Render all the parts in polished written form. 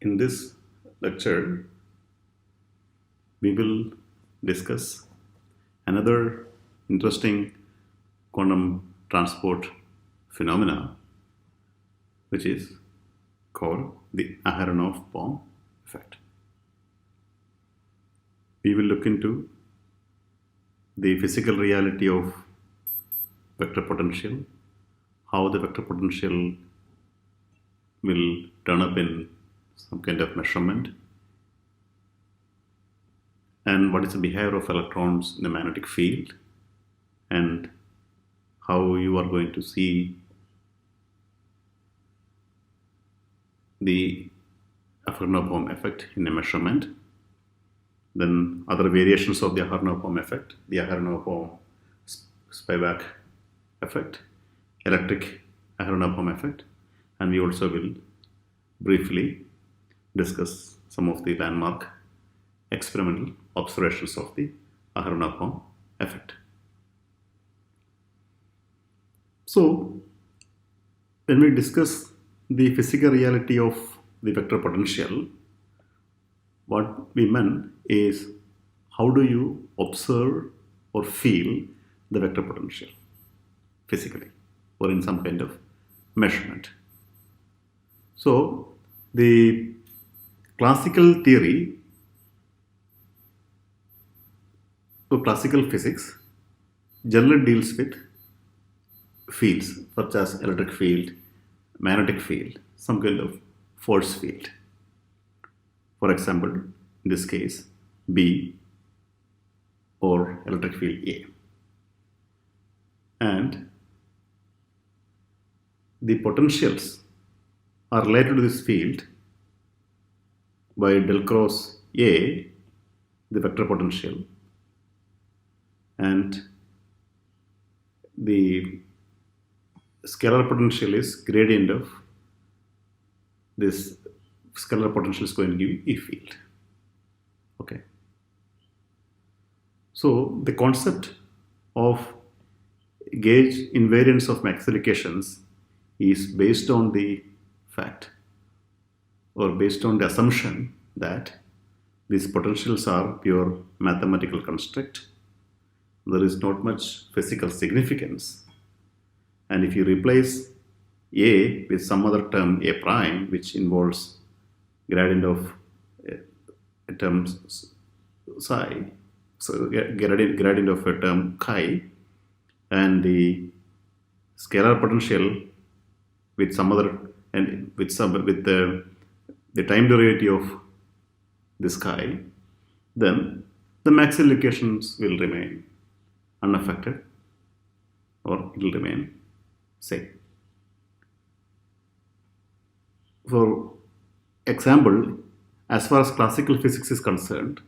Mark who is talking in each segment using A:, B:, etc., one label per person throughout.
A: In this lecture, we will discuss another interesting quantum transport phenomena, which is called the Aharonov-Bohm effect. We will look into the physical reality of vector potential, how the vector potential will turn up in some kind of measurement, and what is the behavior of electrons in the magnetic field, and how you are going to see the Aharonov-Bohm effect in a measurement. Then other variations of the Aharonov-Bohm effect, the Aharonov-Bohm Spivak effect, electric Aharonov-Bohm effect, and we also will briefly discuss some of the landmark experimental observations of the Aharonov-Bohm effect. So, when we discuss the physical reality of the vector potential, what we meant is how do you observe or feel the vector potential physically or in some kind of measurement. So, the classical theory or classical physics generally deals with fields such as electric field, magnetic field, some kind of force field. For example, in this case, B or electric field A. And the potentials are related to this field by del cross A, the vector potential, and the scalar potential is gradient of this scalar potential is going to give E field. Okay. So the concept of gauge invariance of Maxwell equations is based on the fact or based on the assumption that these potentials are pure mathematical construct. There is not much physical significance. And if you replace A with some other term A prime, which involves gradient of a term psi, so gradient of a term chi, and the scalar potential with some other and with the time derivative of this chi, then the Maxwell equations will remain unaffected, or it will remain same. For example, as far as classical physics is concerned,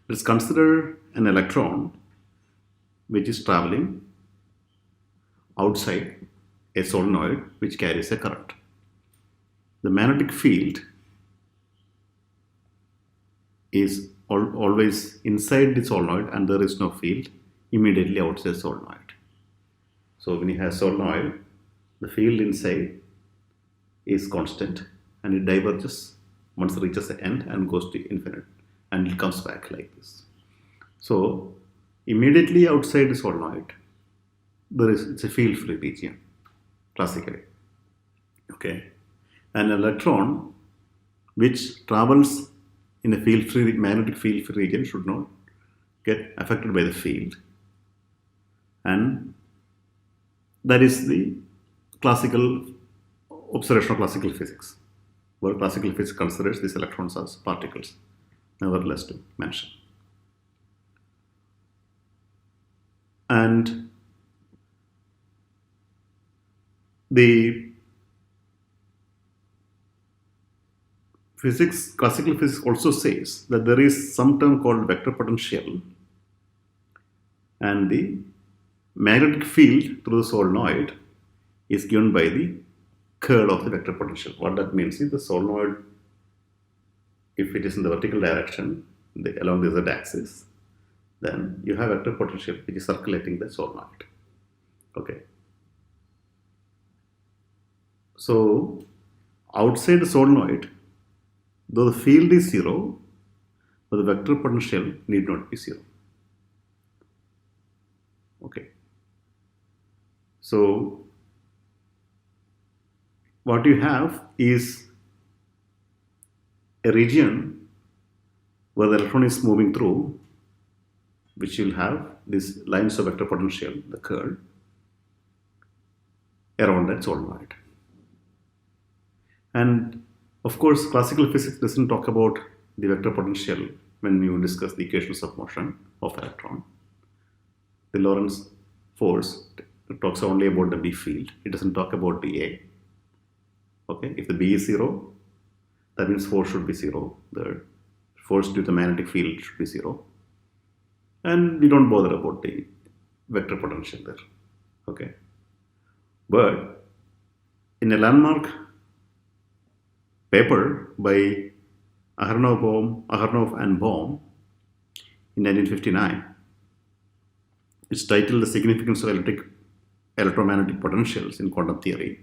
A: let's consider an electron which is traveling outside a solenoid which carries a current. The magnetic field is always inside the solenoid and there is no field immediately outside the solenoid. So when you have solenoid, the field inside is constant and it diverges once it reaches the end and goes to infinite, and it comes back like this. So immediately outside the solenoid, it's a field-free region, classically. Okay, an electron which travels in a field-free, magnetic field-free region should not get affected by the field, and that is the classical observation of classical physics, where classical physics considers these electrons as particles, nevertheless to mention. And the classical physics also says that there is some term called vector potential, and the magnetic field through the solenoid is given by the curl of the vector potential. What that means is the solenoid, if it is in the vertical direction along the z-axis, then you have vector potential which is circulating the solenoid. Okay. So outside the solenoid, though the field is zero, but the vector potential need not be zero. Okay. So what you have is a region where the electron is moving through, which will have these lines of vector potential, the curl, around that solenoid. And of course, classical physics doesn't talk about the vector potential when you discuss the equations of motion of electron. The Lorentz force talks only about the B field. It doesn't talk about the A. Okay, if the B is zero, that means force should be zero. The force due to the magnetic field should be zero. And we don't bother about the vector potential there. Okay. But in a landmark paper by Aharonov and Bohm in 1959, it's titled The Significance of Electromagnetic Potentials in Quantum Theory,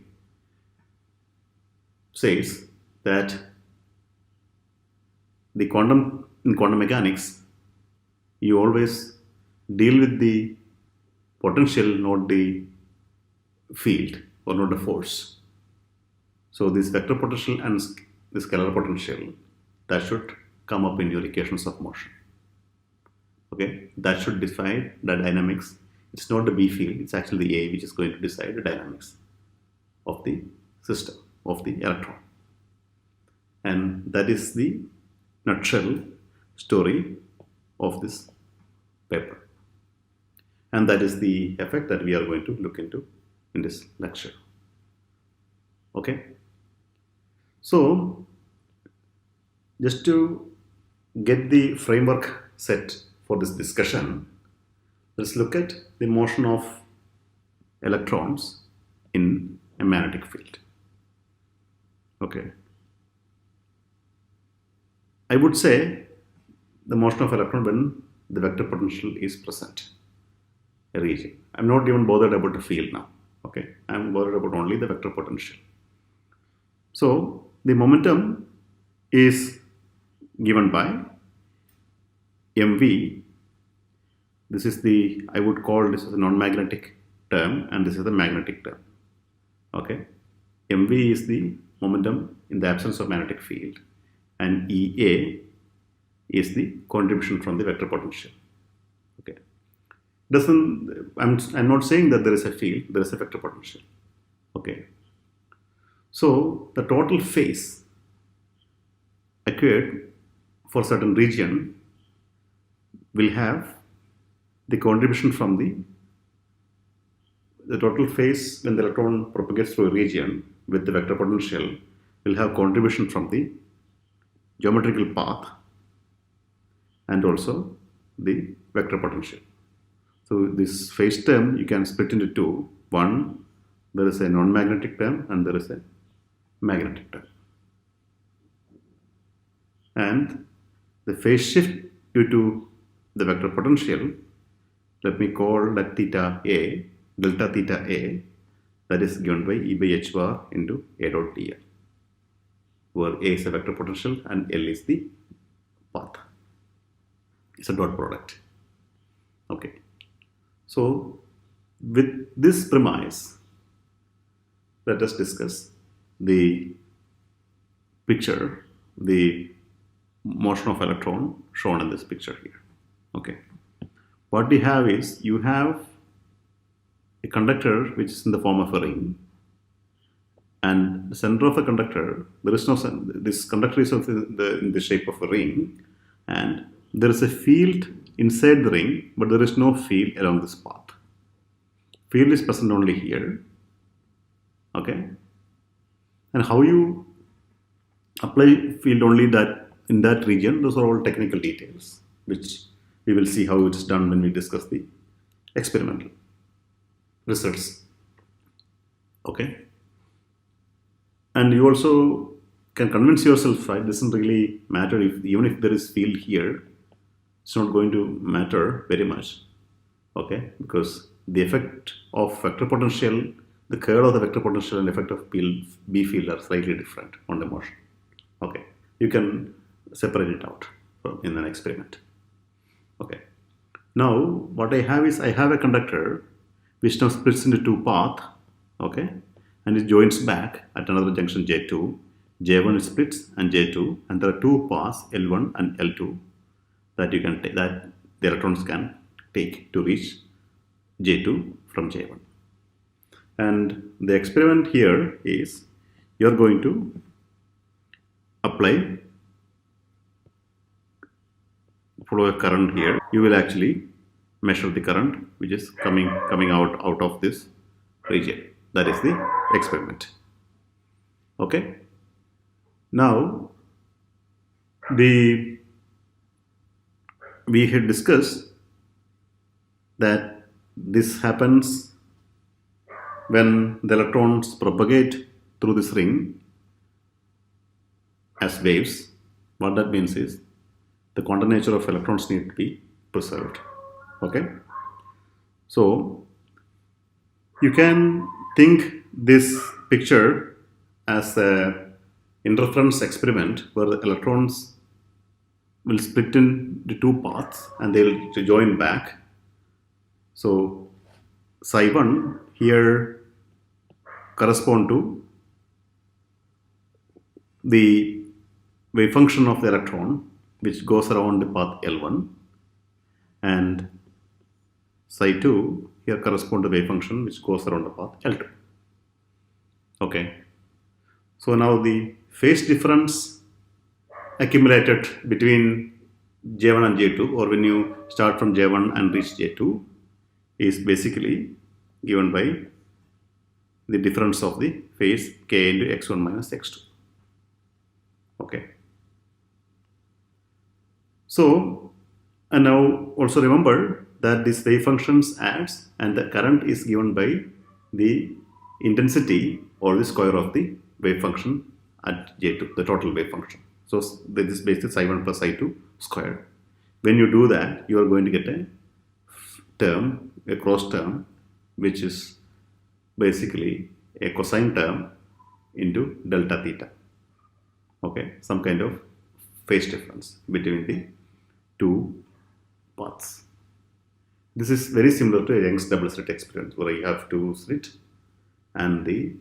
A: says that in quantum mechanics, you always deal with the potential, not the field or not the force. So this vector potential and the scalar potential, that should come up in your equations of motion. Okay, that should decide the dynamics. It's not the B field, it's actually the A which is going to decide the dynamics of the system, of the electron. And that is the nutshell story of this paper. And that is the effect that we are going to look into in this lecture. Okay. So, just to get the framework set for this discussion, let's look at the motion of electrons in a magnetic field. Okay. I would say the motion of electron when the vector potential is present, a region. I'm not even bothered about the field now. Okay, I'm bothered about only the vector potential. So the momentum is given by mv. This is the, I would call this as a non-magnetic term, and this is the magnetic term. Okay, mv is the momentum in the absence of magnetic field, and Ea is the contribution from the vector potential. Okay, I'm not saying that there is a field, there is a vector potential. Okay, so the total phase occurred for certain region will have the contribution from the total phase when the electron propagates through a region with the vector potential will have contribution from the geometrical path and also the vector potential. So this phase term you can split into two. One, there is a non-magnetic term and there is a magnetic term. And the phase shift due to the vector potential, let me call that theta A, delta theta A, that is given by E by h bar into A dot dl, where A is the vector potential and L is the path. It's a dot product. Okay. So with this premise, let us discuss the picture, the motion of electron shown in this picture here. Okay. What we have is, you have a conductor which is in the form of a ring, and the center of the conductor, there is no, this conductor is in the shape of a ring, and there is a field inside the ring, but there is no field along this path. Field is present only here. Okay. And how you apply field only that in that region, those are all technical details, which we will see how it's done when we discuss the experimental results. Okay. And you also can convince yourself, right, it doesn't really matter if, even if there is field here, it's not going to matter very much. Okay, because the effect of vector potential, the curl of the vector potential and effect of B field are slightly different on the motion. Okay, you can separate it out in an experiment. Okay. Now what I have is I have a conductor which now splits into two paths, okay, and it joins back at another junction J2. J1 splits and J2, and there are two paths L1 and L2 that you can take, that the electrons can take to reach J2 from J1. And the experiment here is you're going to apply flow a current here. You will actually measure the current which is coming out of this region. That is the experiment. Okay. Now we had discussed that this happens when the electrons propagate through this ring as waves. What that means is the quantum nature of electrons need to be preserved. Okay, so you can think this picture as a interference experiment where the electrons will split into two paths and they will join back. So psi1 here correspond to the wave function of the electron which goes around the path L1, and psi2 here correspond to wave function which goes around the path L2. Okay, so now the phase difference accumulated between J1 and J2, or when you start from J1 and reach J2, is basically given by the difference of the phase k into x1 minus x2. Okay. So, and now also remember that this wave functions adds and the current is given by the intensity or the square of the wave function at J2, the total wave function. So this is basically psi1 plus psi2 squared. When you do that, you are going to get a term, a cross term, which is basically a cosine term into delta theta. Okay, some kind of phase difference between the two paths. This is very similar to a Young's double slit experiment where you have two slits and the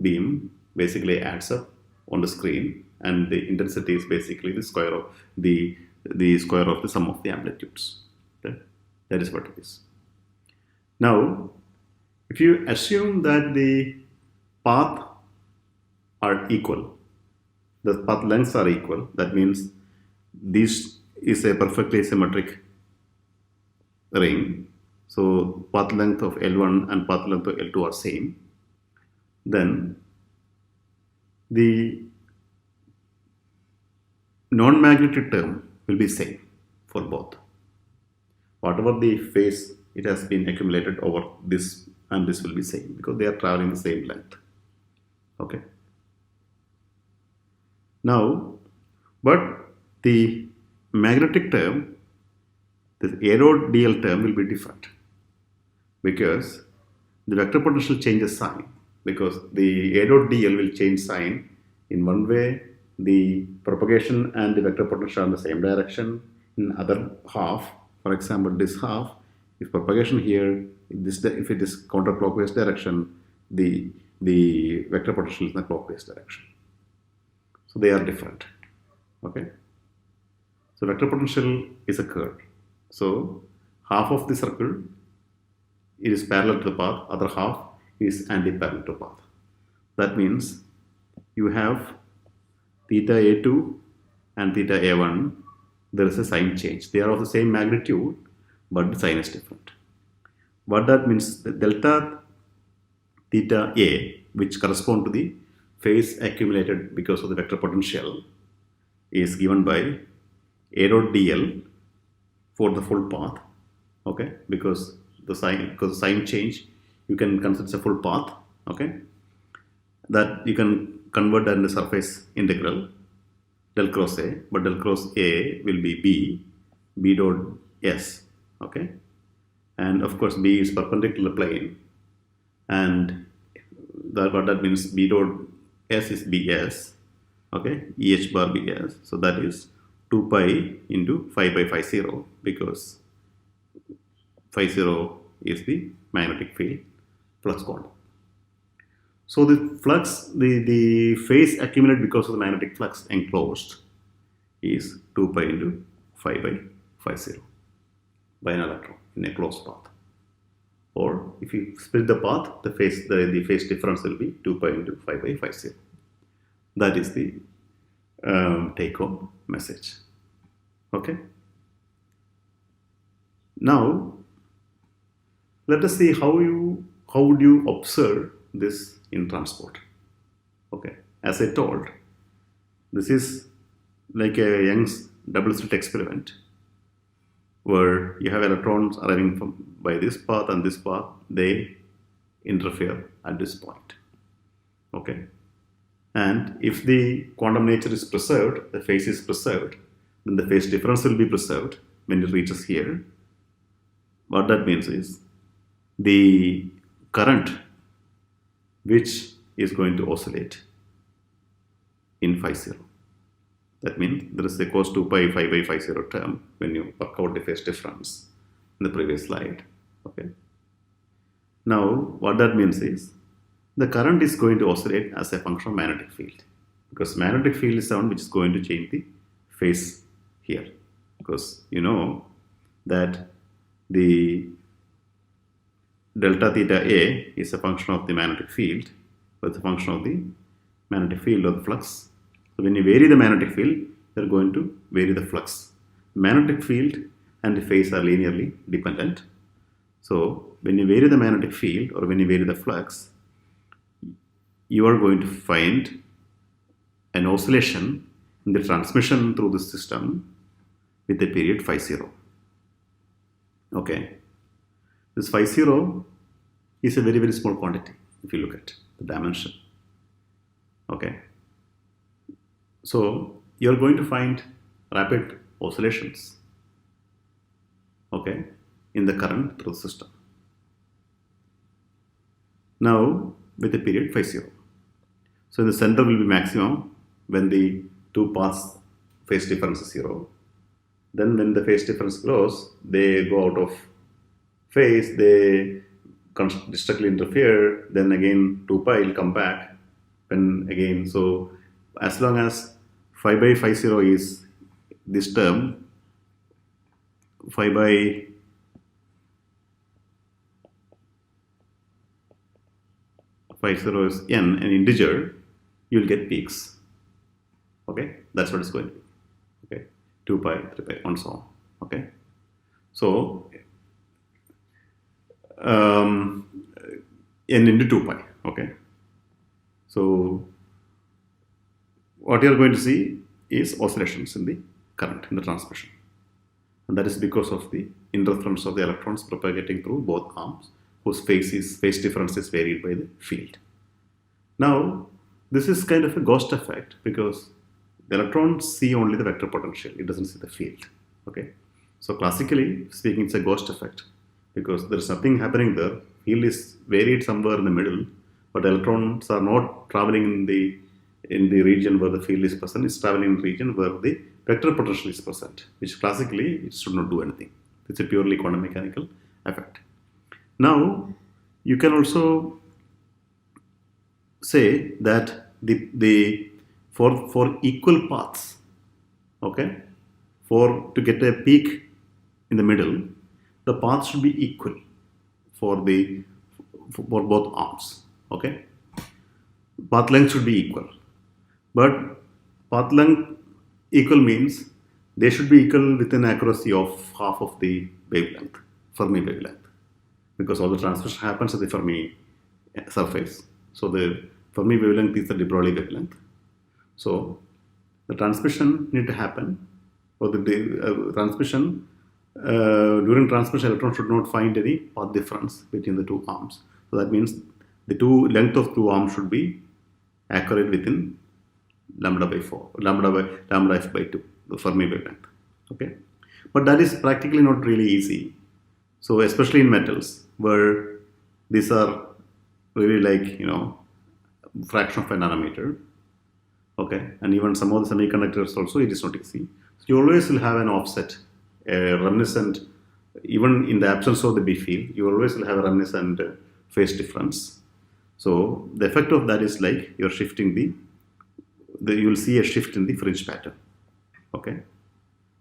A: beam basically adds up on the screen, and the intensity is basically the square of the square of the sum of the amplitudes. Okay? That is what it is. Now, if you assume that the path are equal, the path lengths are equal, that means this is a perfectly symmetric ring. So path length of L1 and path length of L2 are same. Then the non-magnetic term will be same for both. Whatever the phase it has been accumulated over this and this will be same because they are traveling the same length. Okay. Now, but the magnetic term, the arrow dl term will be different because the vector potential changes sign, because the arrow dl will change sign. In one way, the propagation and the vector potential are in the same direction. In other half, for example, this half, if propagation here, if it is counterclockwise direction, the vector potential is in the clockwise direction. So they are different. Okay. So vector potential is a curve. So half of the circle it is parallel to the path, other half is anti-parallel to path. That means you have theta A2 and theta A1. There is a sign change. They are of the same magnitude, but the sign is different. What that means, the delta theta A, which correspond to the phase accumulated because of the vector potential, is given by A dot dl for the full path. Okay, because the sign change, you can consider it's a full path. Okay, that you can convert that into surface integral del cross A, but del cross A will be B dot S. Okay, and of course B is perpendicular plane, and what that means, B dot S is BS, okay, EH bar B as. So that is 2 pi into 5 by phi 0, because phi 0 is the magnetic field flux quantum. So the flux, the phase accumulated because of the magnetic flux enclosed is 2 pi into 5 by phi 0 by an electron in a closed path. Or if you split the path, the phase difference will be 2 pi into 5 by phi 0. That is the take-home message. Okay. Now let us see how would you observe this in transport. Okay. As I told, this is like a Young's double slit experiment, where you have electrons arriving by this path and this path, they interfere at this point. Okay. And if the quantum nature is preserved, the phase is preserved, then the phase difference will be preserved when it reaches here. What that means is the current which is going to oscillate in phi 0. That means there is a cos 2 pi phi by phi 0 term when you work out the phase difference in the previous slide. Okay. Now what that means is the current is going to oscillate as a function of magnetic field, because magnetic field is the one which is going to change the phase here, because you know that the delta theta A is a function of the magnetic field, or it's a function of the magnetic field or the flux. So when you vary the magnetic field, you are going to vary the flux. Magnetic field and the phase are linearly dependent. So when you vary the magnetic field or when you vary the flux, you are going to find an oscillation in the transmission through the system with a period phi 0. Okay. This phi 0 is a very, very small quantity if you look at the dimension. Okay. So you are going to find rapid oscillations, okay, in the current through the system. Now with the period phi 0. So the center will be maximum when the two paths phase difference is 0. Then when the phase difference grows, they go out of phase, they distinctly interfere, then again 2 pi will come back, and again, so as long as phi by phi 0 is this term, phi by phi 0 is n, an integer, you will get peaks. Okay, that's what it's going to be. Okay, 2 pi, 3 pi, and so on. Okay, so n into 2 pi. Okay, so what you are going to see is oscillations in the current, in the transmission, and that is because of the interference of the electrons propagating through both arms, whose phase difference is varied by the field. Now this is kind of a ghost effect, because the electrons see only the vector potential, it doesn't see the field. Okay, so classically speaking, it's a ghost effect, because there is nothing happening there. Field is varied somewhere in the middle, but electrons are not traveling in the region where the field is present. It's traveling in the region where the vector potential is present, which classically it should not do anything. It's a purely quantum mechanical effect. Now you can also say that for equal paths, okay, to get a peak in the middle, the path should be equal for both arms. Okay, path length should be equal, but path length equal means they should be equal with an accuracy of half of the wavelength, Fermi wavelength, because all the transmission happens at the Fermi surface. So the Fermi wavelength is the de Broglie wavelength. So the transmission need to happen, or the transmission, during transmission, electron should not find any path difference between the two arms. So that means the length of two arms should be accurate within lambda by 4, lambda f by 2, the Fermi wavelength. Okay, but that is practically not really easy. So especially in metals, where these are really like, fraction of a nanometer. Okay, and even some of the semiconductors also it is not easy. So you always will have an offset, a reminiscent, even in the absence of the B field, you always will have a reminiscent phase difference. So the effect of that is like you're shifting you will see a shift in the fringe pattern. Okay,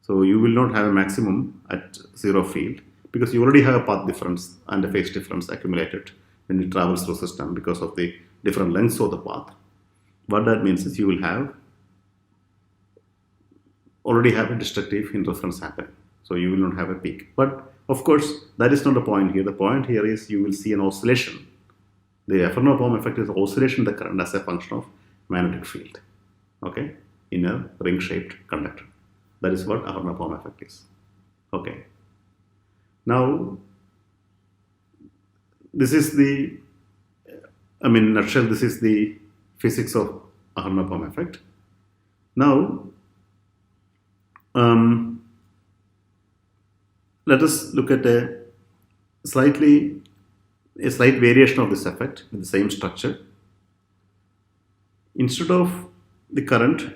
A: so you will not have a maximum at zero field because you already have a path difference and a phase difference accumulated when it travels through system because of the different lengths of the path. What that means is you will already have a destructive interference happening. So you will not have a peak. But of course, that is not the point here. The point here is you will see an oscillation. The Aharonov-Bohm effect is oscillation of the current as a function of magnetic field. Okay, in a ring-shaped conductor. That is what Aharonov-Bohm effect is. Okay. Now, this is in a nutshell, this is the physics of Aharonov-Bohm effect. Now, let us look at a slight variation of this effect with the same structure. Instead of the current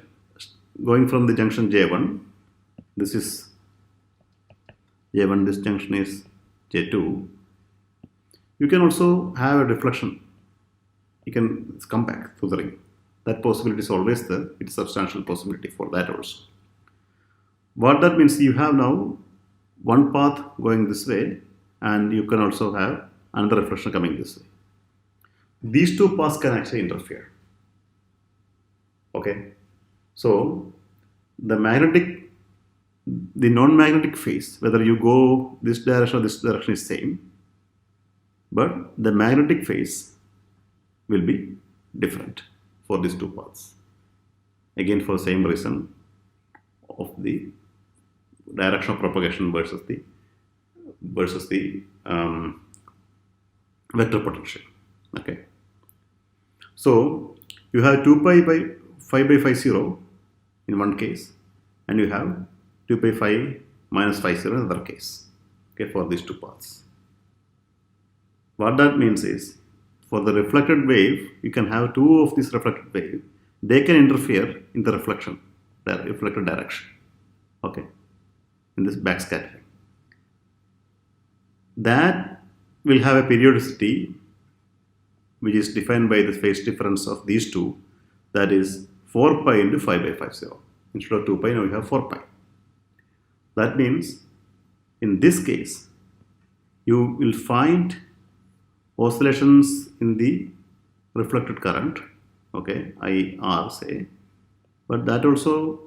A: going from the junction J1, this is J1, this junction is J2, you can also have a deflection. You can come back through the ring. That possibility is always there. It's a substantial possibility for that also. What that means, you have now one path going this way, and you can also have another reflection coming this way. These two paths can actually interfere. Okay, so the non-magnetic phase, whether you go this direction or this direction, is same, but the magnetic phase will be different for these two paths. Again, for the same reason of the direction of propagation versus the vector potential. Okay, so you have 2 pi by 5 by phi 0 in one case, and you have 2 pi phi minus phi 0 in another case. Okay, for these two paths. What that means is, for the reflected wave, you can have two of these reflected wave. They can interfere in the reflected direction. Okay, in this backscattering. That will have a periodicity which is defined by the phase difference of these two, that is 4 pi into 5 by phi 0. Instead of 2 pi, now you have 4 pi. That means, in this case, you will find oscillations in the reflected current, okay, IR say, but that also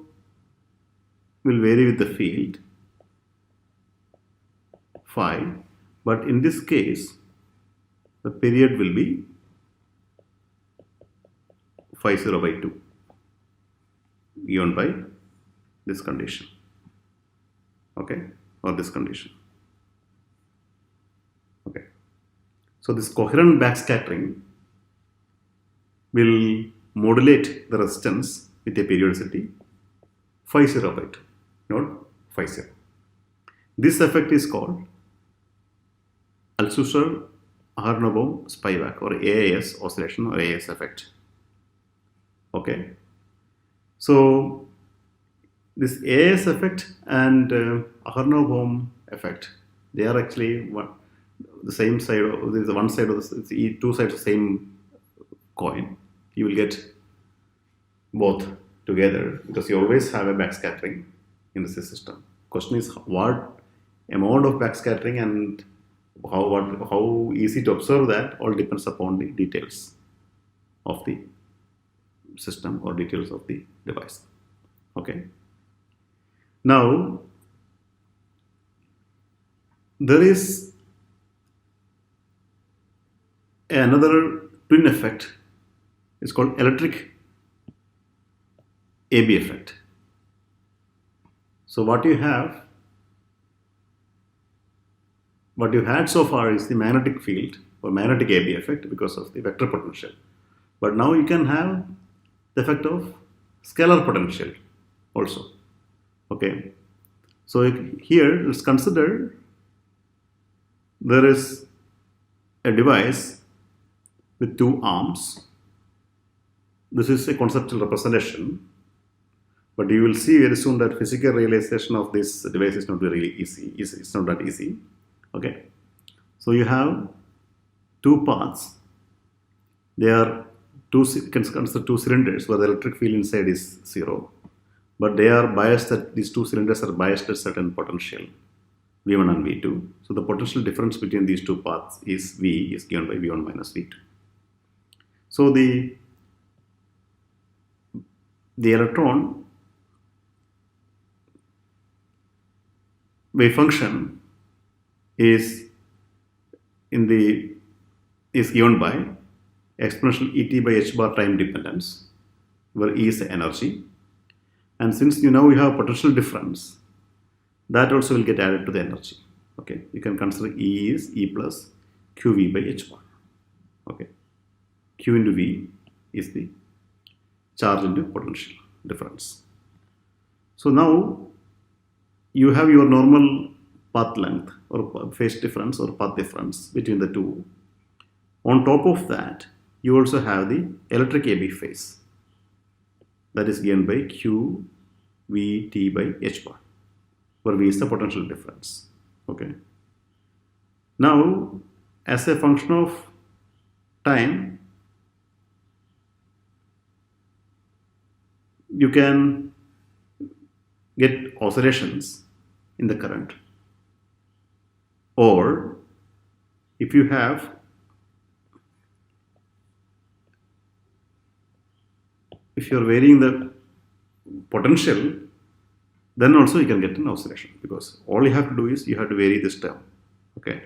A: will vary with the field phi, but in this case the period will be phi 0 by 2 given by this condition, okay, or this condition. Okay, so this coherent backscattering will modulate the resistance with a periodicity phi 0 by 2, not phi 0. This effect is called Aharonov-Bohm Spivak, or AAS oscillation, or AAS effect. Okay, so this AAS effect and Aharonov-Bohm effect, they are actually the same side. There is one side of the two sides of the same coin. You will get both together because you always have a backscattering in the system. Question is what amount of backscattering and how easy to observe that all depends upon the details of the system or details of the device. Okay. Now there is another twin effect. It's called electric AB effect. So what you had so far is the magnetic field or magnetic AB effect because of the vector potential. But now you can have the effect of scalar potential also. Okay. So here let's consider there is a device with two arms. this is a conceptual representation, but you will see very soon that physical realization of this device is not really easy. It's not that easy. Okay, so you have two paths. They are two, you can consider two cylinders where the electric field inside is 0, but they are biased at, these two cylinders are biased at certain potential, V1 and V2. So the potential difference between these two paths is V is given by V1 minus V2. So the electron wave function is given by exponential Et by h bar time dependence, where E is the energy. And since you have potential difference, that also will get added to the energy. Okay, you can consider E is E plus QV by h bar. Okay, Q into V is the charge into potential difference. So now you have your normal path length or phase difference or path difference between the two. On top of that, you also have the electric AB phase, that is given by QVT by h bar, where V is the potential difference. Okay. Now, as a function of time, you can get oscillations in the current, or if you are varying the potential, then also you can get an oscillation, because all you have to do is you have to vary this term. Okay,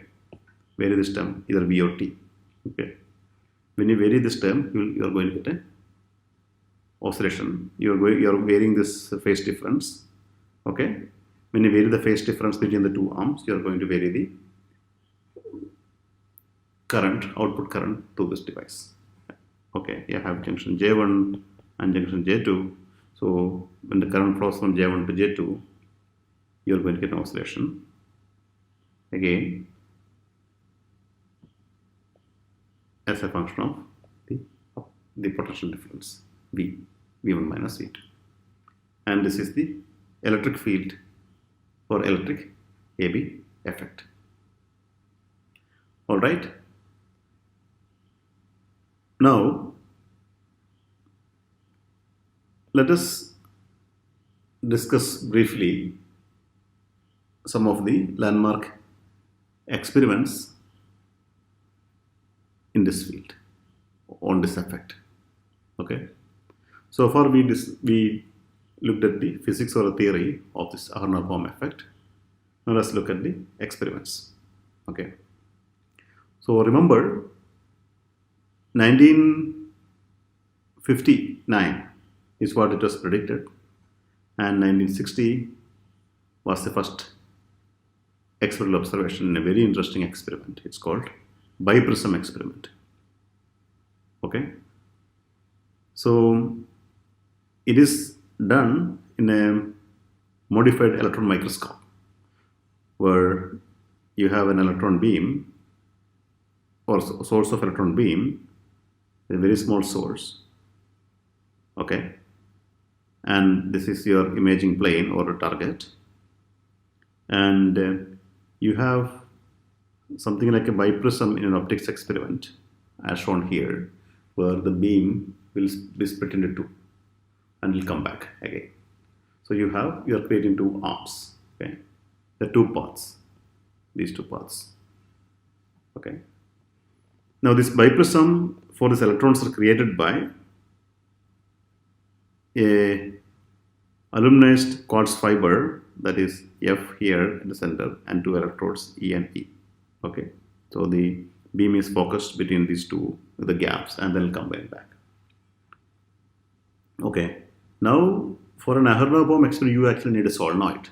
A: vary this term either V or T. Okay, when you vary this term, you are going to get an oscillation. You are varying this phase difference. Okay, when you vary the phase difference between the two arms, you are going to vary the current, output current to this device. Okay, you have junction J1 and junction J2. So when the current flows from J1 to J2, you are going to get an oscillation. Again, as a function of the potential difference, V1 minus V2. And this is the electric field or electric AB effect. All right. Now, let us discuss briefly some of the landmark experiments in this field on this effect. Okay. So far we looked at the physics or the theory of this Aharonov-Bohm effect. Now let's look at the experiments. Okay. So remember, 1959 is what it was predicted, and 1960 was the first experimental observation in a very interesting experiment. It's called biprism experiment. Okay. So it is done in a modified electron microscope, where you have an electron beam or source of electron beam, a very small source. Okay, and this is your imaging plane or a target, and you have something like a biprism in an optics experiment as shown here, where the beam will be split into two and will come back again. So you are creating two arms. Okay, the two paths, these two paths. Okay, now this biprism for these electrons are created by a aluminized quartz fiber, that is F here in the center, and two electrodes E and E. Okay, so the beam is focused between these two, the gaps, and then come back. Okay, now for an Aharonov-Bohm experiment, you actually need a solenoid.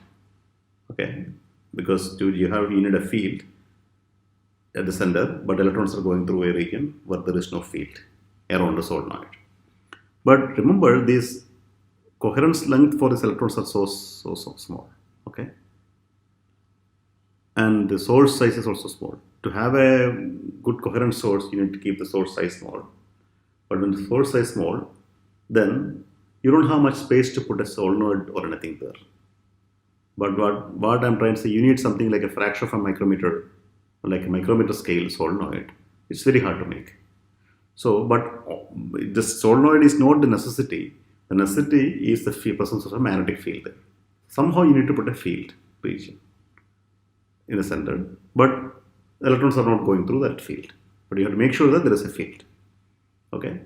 A: Okay, because you need a field at the center, but electrons are going through a region where there is no field around the solenoid. But remember, this coherence length for these electrons are so small. Okay, and the source size is also small. To have a good coherent source, you need to keep the source size small. But when the source size is small, then you don't have much space to put a solenoid or anything there. But what I'm trying to say, you need something like a fraction of a micrometer, like a micrometer scale solenoid. It's very hard to make. So, but the solenoid is not the necessity. The necessity is the presence of a magnetic field there. Somehow you need to put a field region in the center, but electrons are not going through that field. But you have to make sure that there is a field. Okay.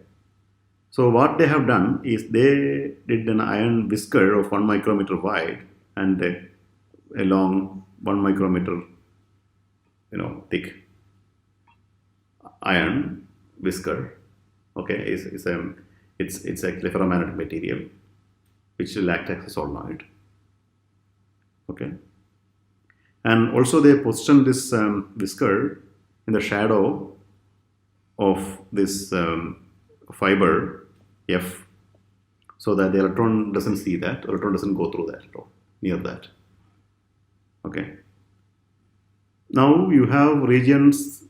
A: So what they have done is they did an iron whisker of 1 micrometer wide and a long 1 micrometer, thick iron whisker. Okay, it's actually ferromagnetic material which will act as a solenoid. Okay, and also they positioned this whisker in the shadow of this fiber F, so that the electron doesn't see that, electron doesn't go through that or near that. Okay. Now you have regions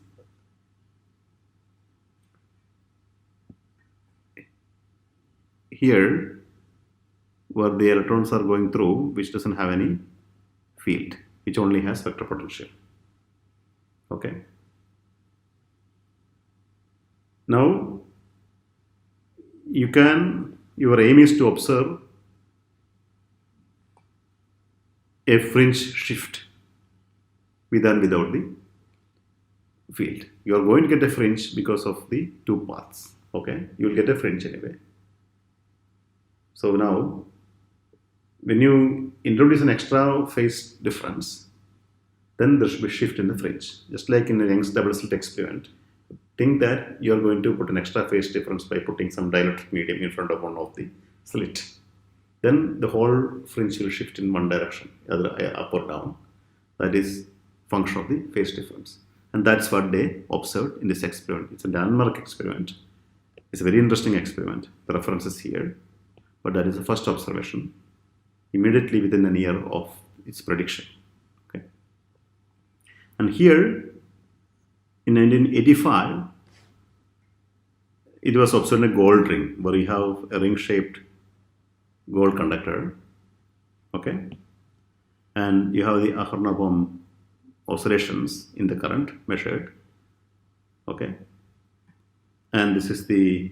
A: here where the electrons are going through, which doesn't have any field, which only has vector potential. Okay. Now your aim is to observe a fringe shift with and without the field. You are going to get a fringe because of the two paths. Okay, you will get a fringe anyway. So now, when you introduce an extra phase difference, then there should be a shift in the fringe. Just like in the Young's double slit experiment, think that you are going to put an extra phase difference by putting some dielectric medium in front of one of the slit. Then the whole fringe will shift in one direction, either up or down. That is function of the phase difference. And that's what they observed in this experiment. It's a Denmark experiment. It's a very interesting experiment. The reference is here. But that is the first observation, immediately within a year of its prediction. Okay. And here, in 1985, it was observed in a gold ring, where you have a ring-shaped gold conductor. Okay. And you have the Aharonov-Bohm oscillations in the current measured. Okay. And this is the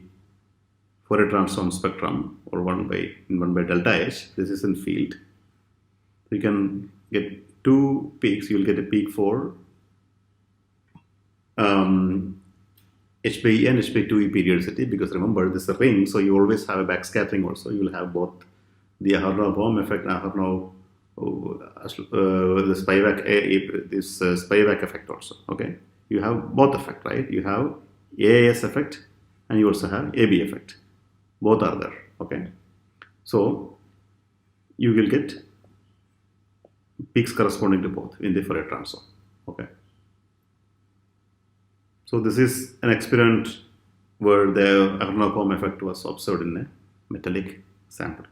A: Fourier transform spectrum, or 1 by delta H. This is in field. You can get two peaks. You will get a peak for H by E and H by 2E periodicity, because remember this is a ring, so you always have a backscattering also. You will have both the Aharonov-Bohm effect and the Spivak effect also. Okay, you have both effect, right? You have AAS effect and you also have AB effect. Both are there. Okay, so you will get peaks corresponding to both in the Fourier transform. Okay. So this is an experiment where the Aharonov-Bohm effect was observed in a metallic sample.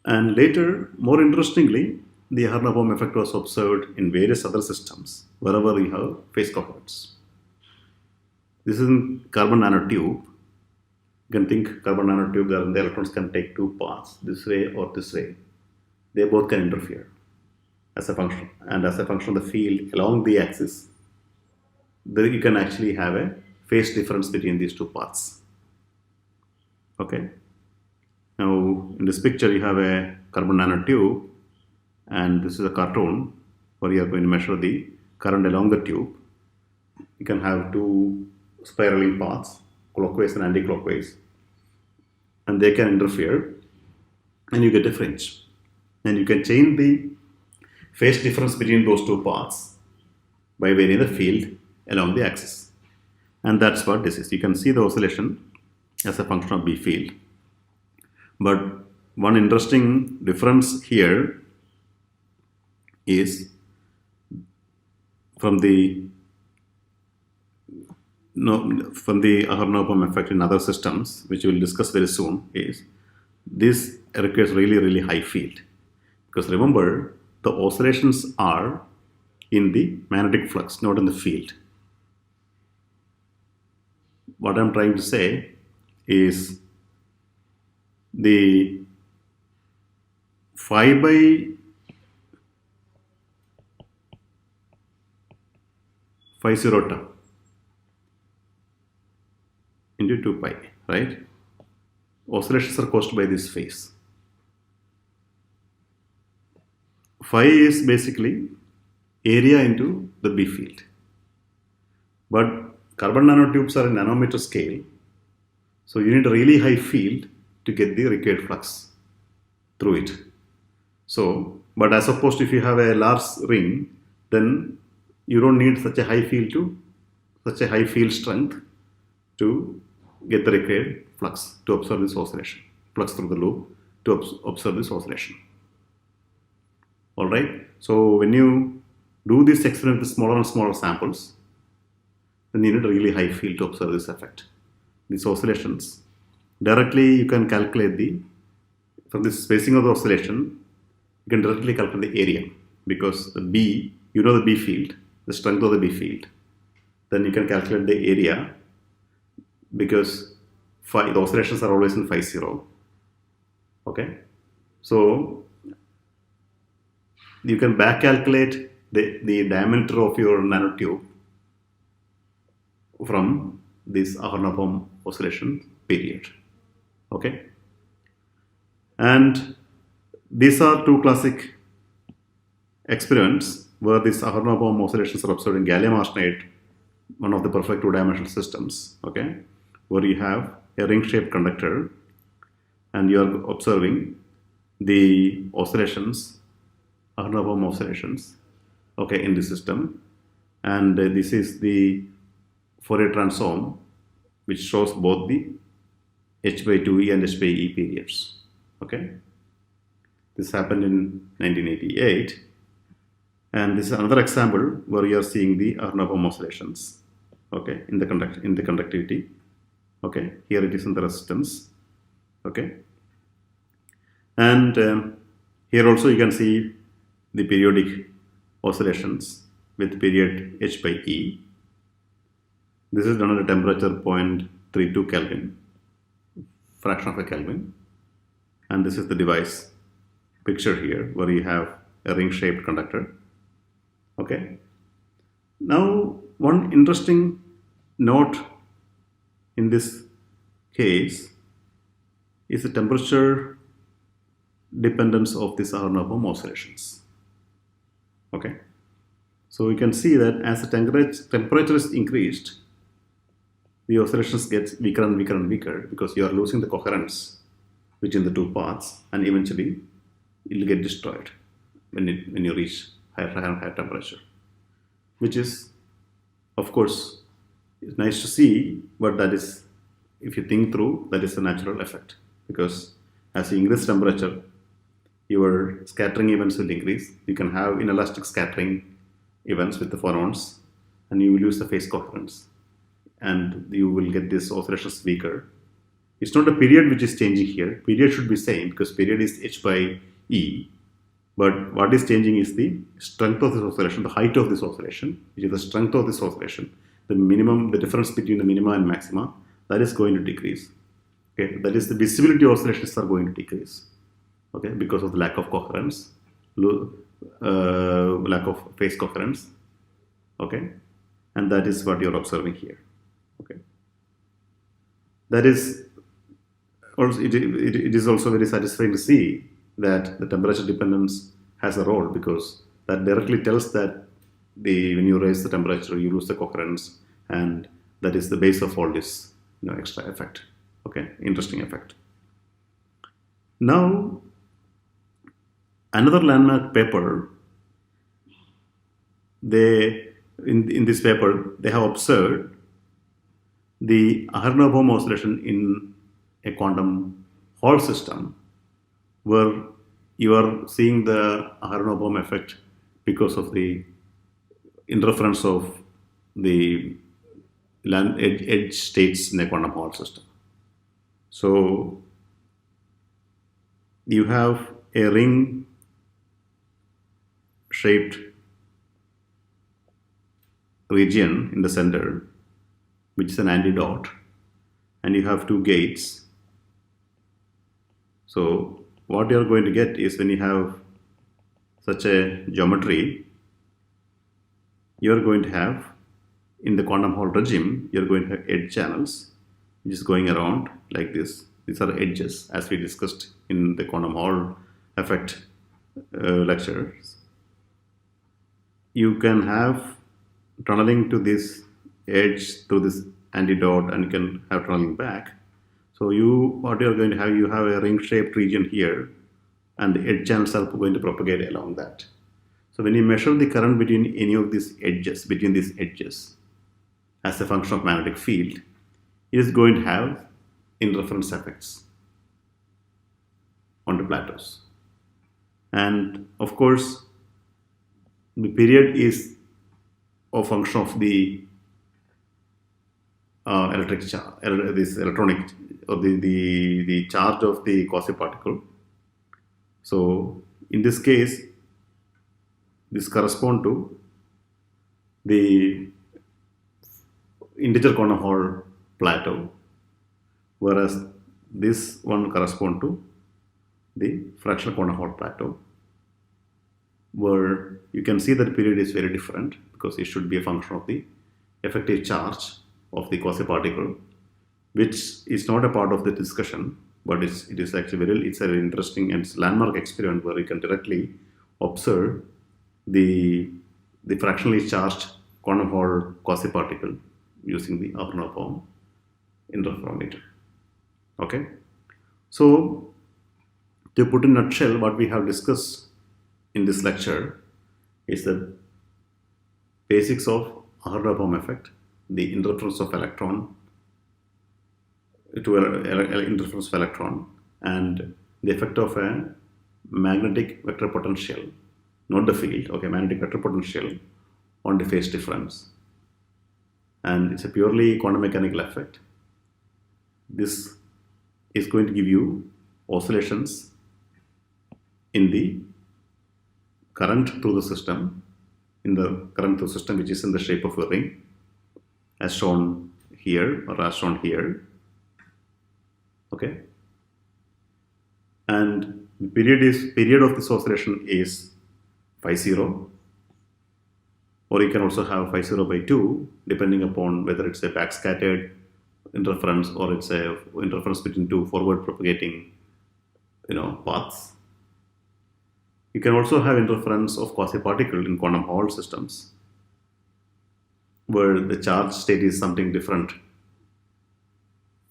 A: And later, more interestingly, the Aharonov-Bohm effect was observed in various other systems wherever you have phase cohorts. This is in carbon nanotube. You can think carbon nanotube, the electrons can take two paths, this way or this way. They both can interfere as a function, and as a function of the field along the axis, you can actually have a phase difference between these two paths. Okay. Now in this picture you have a carbon nanotube, and this is a cartoon where you are going to measure the current along the tube. You can have two spiraling paths, clockwise and anti-clockwise, and they can interfere, and you get a fringe. And you can change the phase difference between those two paths by varying the field along the axis. And that's what this is. You can see the oscillation as a function of B field. But one interesting difference here is from the Aharonov-Bohm effect in other systems, which we will discuss very soon, is this requires really high field. Because remember, the oscillations are in the magnetic flux, not in the field. what I'm trying to say is the phi by phi 0 tau into 2 pi, right? Oscillations are caused by this phase. Phi is basically area into the B field. But carbon nanotubes are in nanometer scale, so you need a really high field to get the required flux through it. So, but as opposed to if you have a large ring, then you don't need such a high field strength to get the required flux to observe this oscillation, flux through the loop to observe this oscillation. All right. So when you do this experiment with smaller and smaller samples, then you need a really high field to observe this effect. These oscillations directly you can calculate from the spacing of the oscillation, you can directly calculate the area because the B, you know the B field, the strength of the B field. Then you can calculate the area because the oscillations are always in phi 0. Okay, so you can back calculate the diameter of your nanotube from this Aharonov-Bohm oscillation period. Okay, and these are two classic experiments where these Aharonov-Bohm oscillations are observed in gallium arsenide, one of the perfect two-dimensional systems. Okay, where you have a ring-shaped conductor and you are observing the oscillations, Aharonov-Bohm oscillations, okay, in the system, and this is the Fourier transform which shows both the h by 2e and h by e periods. Okay, this happened in 1988, and this is another example where you are seeing the Aharonov-Bohm oscillations. Okay, in the conductivity. Okay, here it is in the resistance. Okay, and here also you can see the periodic oscillations with period h by e. This is done at a temperature 0.32 Kelvin, fraction of a Kelvin, and this is the device picture here where you have a ring-shaped conductor. Okay. Now, one interesting note in this case is the temperature dependence of these Aharonov-Bohm oscillations. Okay. So you can see that as the temperature is increased, the oscillations get weaker and weaker and weaker because you are losing the coherence between the two paths, and eventually it will get destroyed when you reach higher temperature, which is, of course, it's nice to see, but that is, if you think through, that is a natural effect because as you increase temperature, your scattering events will increase. You can have inelastic scattering events with the phonons, and you will lose the phase coherence, and you will get this oscillations weaker. It's not a period which is changing here. Period should be same because period is h by e. But what is changing is the strength of this oscillation, the height of this oscillation, which is the strength of this oscillation, the difference between the minima and maxima, that is going to decrease. Okay, that is the visibility oscillations are going to decrease. Okay, because of the lack of coherence, lack of phase coherence. Okay, and that is what you're observing here. Okay, that is also it is also very satisfying to see that the temperature dependence has a role because that directly tells that when you raise the temperature, you lose the coherence, and that is the base of all this extra effect. Okay, interesting effect. Now, another landmark paper, in this paper, they have observed the Aharonov-Bohm oscillation in a quantum Hall system where you are seeing the Aharonov-Bohm effect because of the interference of the edge states in a quantum Hall system. So you have a ring shaped region in the center, which is an antidot, and you have two gates. So what you are going to get is, when you have such a geometry, you are going to have, in the quantum Hall regime, you are going to have edge channels which is going around like this. These are edges, as we discussed in the quantum Hall effect lectures. You can have tunneling to this edge through this antidot, and you can have tunneling back. So what you are going to have, you have a ring-shaped region here, and the edge channels are going to propagate along that. So when you measure the current between any of these edges, as a function of magnetic field, it is going to have interference effects on the plateaus. And of course, the period is a function of the electronic or the charge of the quasi-particle. So in this case, this corresponds to the integer quantum Hall plateau, whereas this one corresponds to the fractional quantum Hall plateau, where you can see that the period is very different, because it should be a function of the effective charge of the quasi-particle, which is not a part of the discussion, but it is actually it's a very interesting and landmark experiment where you can directly observe the fractionally charged quantum Hall quasi-particle using the Aharonov-Bohm interferometer. Okay, so to put in a nutshell, what we have discussed in this lecture is the basics of Aharonov-Bohm effect, the interference of electron interference of electron, and the effect of a magnetic vector potential, not the field, okay, magnetic vector potential on the phase difference. And it's a purely quantum mechanical effect. This is going to give you oscillations in the current through the system, which is in the shape of a ring, as shown here or as shown here. Okay, and the period of this oscillation is phi 0, or you can also have phi 0 by 2, depending upon whether it's a backscattered interference or it's a interference between two forward propagating paths. You can also have interference of quasi-particle in quantum Hall systems, where the charge state is something different.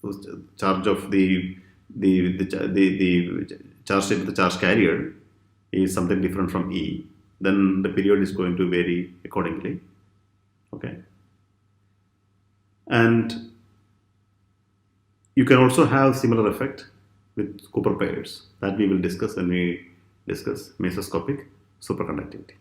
A: So charge of the charge state of the charge carrier is something different from E. Then the period is going to vary accordingly. Okay, and you can also have similar effect with Cooper pairs that we will discuss when we discuss mesoscopic superconductivity.